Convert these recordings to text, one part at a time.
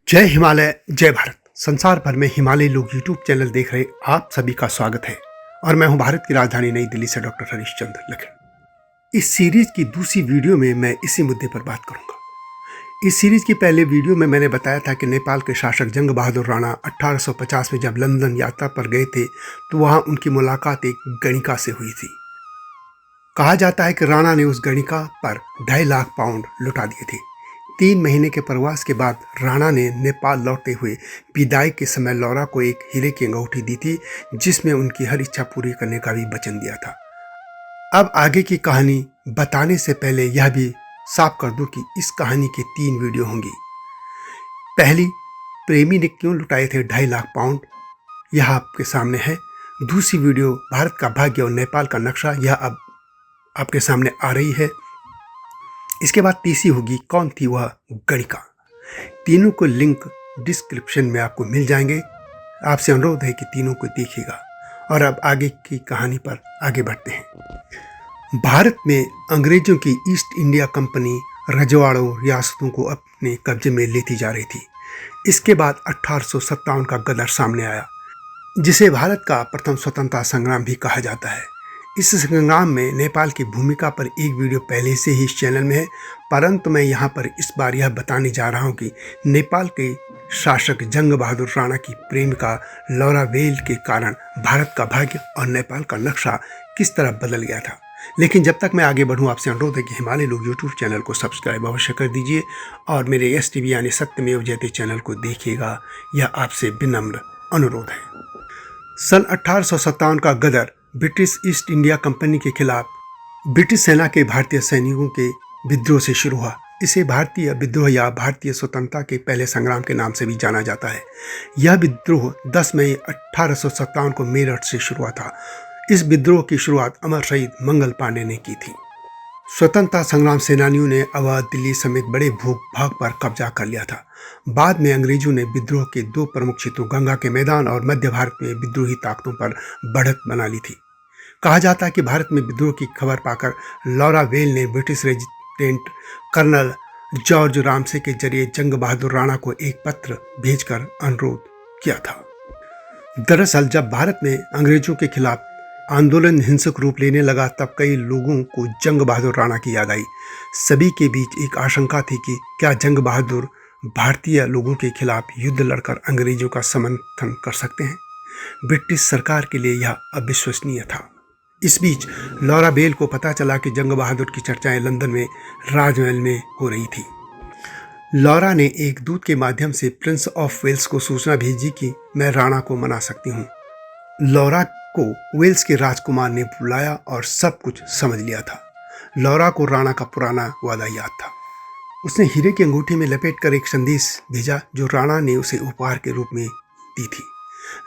जय हिमालय, जय भारत। संसार भर में हिमालय लोग यूट्यूब चैनल देख रहे आप सभी का स्वागत है और मैं हूं भारत की राजधानी नई दिल्ली से डॉक्टर हरीशचंद्र लखन। इस सीरीज की दूसरी वीडियो में मैं इसी मुद्दे पर बात करूंगा। इस सीरीज की पहले वीडियो में मैंने बताया था कि नेपाल के शासक जंग बहादुर राणा 1850 में जब लंदन यात्रा पर गए थे तो वहां उनकी मुलाकात एक गणिका से हुई थी। कहा जाता है कि राणा ने उस गणिका पर 2.5 लाख पाउंड लुटा दिए थे। 3 महीने के प्रवास के बाद राणा ने नेपाल लौटते हुए विदाई के समय लौरा को एक हीरे की अंगूठी दी थी, जिसमें उनकी हर इच्छा पूरी करने का भी वचन दिया था। अब आगे की कहानी बताने से पहले यह भी साफ कर दूं कि इस कहानी की 3 वीडियो होंगी। पहली, प्रेमी ने क्यों लुटाए थे 2.5 लाख पाउंड, यह आपके सामने है। दूसरी वीडियो, भारत का भाग्य और नेपाल का नक्शा, यह अब आपके सामने आ रही है। इसके बाद तीसरी होगी, कौन थी वह गणिका। तीनों को लिंक डिस्क्रिप्शन में आपको मिल जाएंगे। आपसे अनुरोध है कि तीनों को देखिएगा। और अब आगे की कहानी पर आगे बढ़ते हैं। भारत में अंग्रेजों की ईस्ट इंडिया कंपनी रजवाड़ों रियासतों को अपने कब्जे में लेती जा रही थी। इसके बाद 1857 का गदर सामने आया, जिसे भारत का प्रथम स्वतंत्रता संग्राम भी कहा जाता है। इस संग्राम में नेपाल की भूमिका पर एक वीडियो पहले से ही इस चैनल में है, परंतु मैं यहाँ पर इस बार यह बताने जा रहा हूँ कि नेपाल के शासक जंग बहादुर राणा की प्रेमिका लौरा वेल के कारण भारत का भाग्य और नेपाल का नक्शा किस तरह बदल गया था। लेकिन जब तक मैं आगे बढ़ूँ, आपसे अनुरोध है कि हिमालय लोग यूट्यूब चैनल को सब्सक्राइब अवश्य कर दीजिए और मेरे STV यानी सत्यमेव जयते चैनल को देखिएगा। यह आपसे विनम्र अनुरोध है। सन 1857 का गदर ब्रिटिश ईस्ट इंडिया कंपनी के खिलाफ ब्रिटिश सेना के भारतीय सैनिकों के विद्रोह से शुरू हुआ। इसे भारतीय विद्रोह या भारतीय स्वतंत्रता के पहले संग्राम के नाम से भी जाना जाता है। यह विद्रोह 10 मई 1857 को मेरठ से शुरू हुआ था। इस विद्रोह की शुरुआत अमर शहीद मंगल पांडे ने की थी। स्वतंत्रता संग्राम सेनानियों ने अवध, दिल्ली समेत बड़े भूभाग पर कब्जा कर लिया था। बाद में अंग्रेजों ने विद्रोह के 2 प्रमुख क्षेत्रों गंगा के मैदान और मध्य भारत में विद्रोही ताकतों पर बढ़त बना ली थी। कहा जाता है कि भारत में विद्रोह की खबर पाकर लौरा वेल ने British resident colonel George Ramsay के जरिए जंग बहादुर राणा को एक पत्र भेजकर अनुरोध किया था। दरअसल जब भारत में अंग्रेजों के खिलाफ आंदोलन हिंसक रूप लेने लगा, तब कई लोगों को जंग बहादुर राणा की याद आई। सभी के बीच एक आशंका थी कि क्या जंग बहादुर भारतीय लोगों के खिलाफ युद्ध लड़कर अंग्रेजों का समर्थन कर सकते हैं। ब्रिटिश सरकार के लिए यह अविश्वसनीय था। इस बीच लौरा बेल को पता चला कि जंग बहादुर की चर्चाएं लंदन में राजमहल में हो रही थी। लौरा ने एक दूत के माध्यम से प्रिंस ऑफ वेल्स को सूचना भेजी कि मैं राणा को मना सकती हूँ। लौरा को वेल्स के राजकुमार ने बुलाया और सब कुछ समझ लिया था। लौरा को राणा का पुराना वादा याद था। उसने हीरे की अंगूठी में लपेटकर एक संदेश भेजा जो राणा ने उसे उपहार के रूप में दी थी।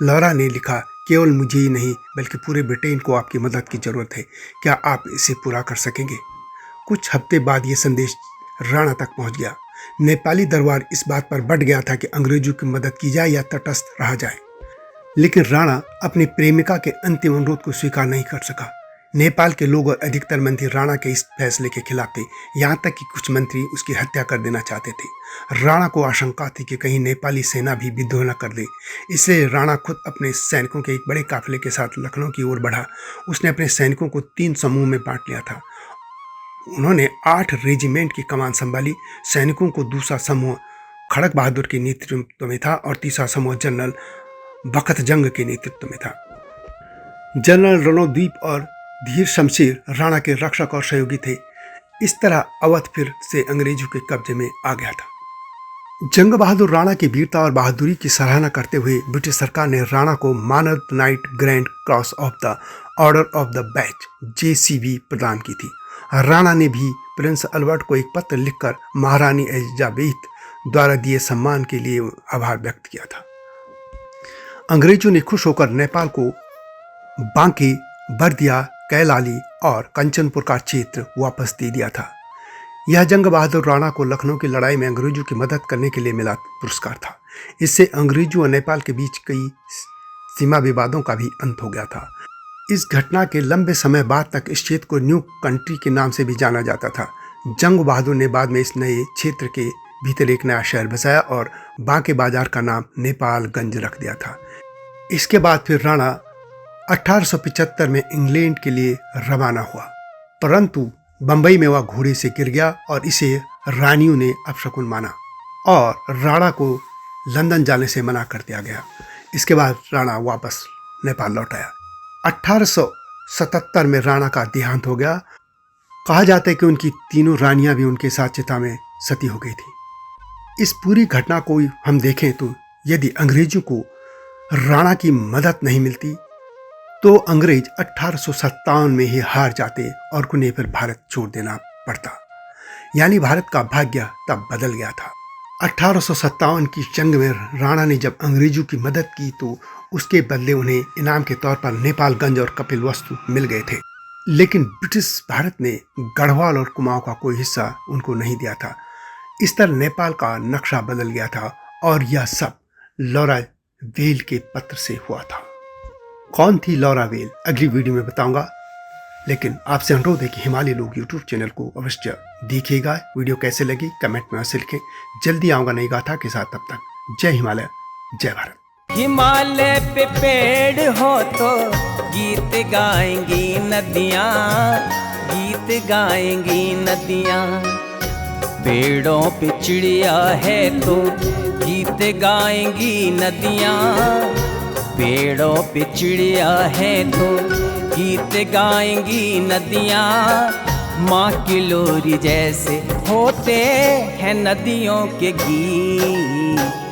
लौरा ने लिखा, केवल मुझे ही नहीं बल्कि पूरे ब्रिटेन को आपकी मदद की जरूरत है। क्या आप इसे पूरा कर सकेंगे? कुछ हफ्ते बाद यह संदेश राणा तक पहुंच गया। नेपाली दरबार इस बात पर बढ़ गया था कि अंग्रेजों की मदद की जाए या तटस्थ रहा जाए। लेकिन राणा अपनी प्रेमिका के अंतिम अनुरोध को स्वीकार नहीं कर सका। नेपाल के लोग और अधिकतर मंत्री राणा के इस फैसले के खिलाफ थे। यहाँ तक कि कुछ मंत्री उसकी हत्या कर देना चाहते थे। राणा को आशंका थी कि कहीं नेपाली सेना भी विद्रोह न कर दे। इसलिए राणा खुद अपने सैनिकों के एक बड़े काफिले के साथ लखनऊ की ओर बढ़ा। उसने अपने सैनिकों को 3 समूह में बांट लिया था। उन्होंने 8 रेजिमेंट की कमान संभाली। सैनिकों को दूसरा समूह खड़क बहादुर के नेतृत्व में था और तीसरा समूह जनरल बखत जंग के नेतृत्व में था। जनरल रणोद्वीप और धीर शमशेर राणा के रक्षक और सहयोगी थे। इस तरह अवध फिर से अंग्रेजों के कब्जे में आ गया था। जंग बहादुर राणा की वीरता और बहादुरी की सराहना करते हुए ब्रिटिश सरकार ने राणा को मानद night grand cross of the order of the batch JCB प्रदान की थी। राणा ने भी प्रिंस अल्बर्ट को एक पत्र लिखकर महारानी एलिजाबेथ द्वारा दिए सम्मान के लिए आभार व्यक्त किया था। अंग्रेजों ने खुश होकर नेपाल को बांके, बर्दिया, कैलाली और कंचनपुर का क्षेत्र वापस दे दिया था। यह जंग बहादुर राणा को लखनऊ की लड़ाई में अंग्रेजों की मदद करने के लिए मिला पुरस्कार था। इससे अंग्रेजों और नेपाल के बीच कई सीमा विवादों का भी अंत हो गया था। इस घटना के लंबे समय बाद तक इस क्षेत्र को न्यू कंट्री के नाम से भी जाना जाता था। जंग बहादुर ने बाद में इस नए क्षेत्र के भीतर एक नया शहर बसाया और बांके बाजार का नाम नेपालगंज रख दिया था। इसके बाद फिर राणा 1875 में इंग्लैंड के लिए रवाना हुआ, परंतु बंबई में वह घोड़े से गिर गया और इसे रानियों ने अपशकुन माना और राणा को लंदन जाने से मना कर दिया गया। इसके बाद राणा वापस नेपाल लौट आया। 1877 में राणा का देहांत हो गया। कहा जाता है कि उनकी तीनों रानियां भी उनके साथ चिता में सती हो गई थी। इस पूरी घटना को हम देखें तो यदि अंग्रेजों को राणा की मदद नहीं मिलती तो अंग्रेज 1857 में ही हार जाते और उन्हें फिर भारत छोड़ देना पड़ता। यानी भारत का भाग्य तब बदल गया था। 1857 की जंग में राणा ने जब अंग्रेजों की मदद की तो उसके बदले उन्हें इनाम के तौर पर नेपालगंज और कपिलवस्तु मिल गए थे, लेकिन ब्रिटिश भारत ने गढ़वाल और कुमाऊं का कोई हिस्सा उनको नहीं दिया था। इस तरह नेपाल का नक्शा बदल गया था और यह सब लॉरा वेल के पत्र से हुआ था। कौन थी लॉरा वेल अगली वीडियो में बताऊंगा, लेकिन आपसे अनुरोध है कि हिमालय लोग यूट्यूब चैनल को अवश्य देखिएगा। वीडियो कैसे लगी कमेंट में अवश्य लिखें। जल्दी आऊंगा नई गाथा के साथ, तब तक जय हिमालय जय भारत। हिमालय पे पेड़ हो तो गीत गाएंगी नदियाँ, गीत गाएंगी नदियाँ। पेड़ों पे चिड़िया है तो गीत गाएंगी नदियाँ, पेड़ों पे चिड़िया है तो गीत गाएंगी नदियाँ। माँ की लोरी जैसे होते हैं नदियों के गीत।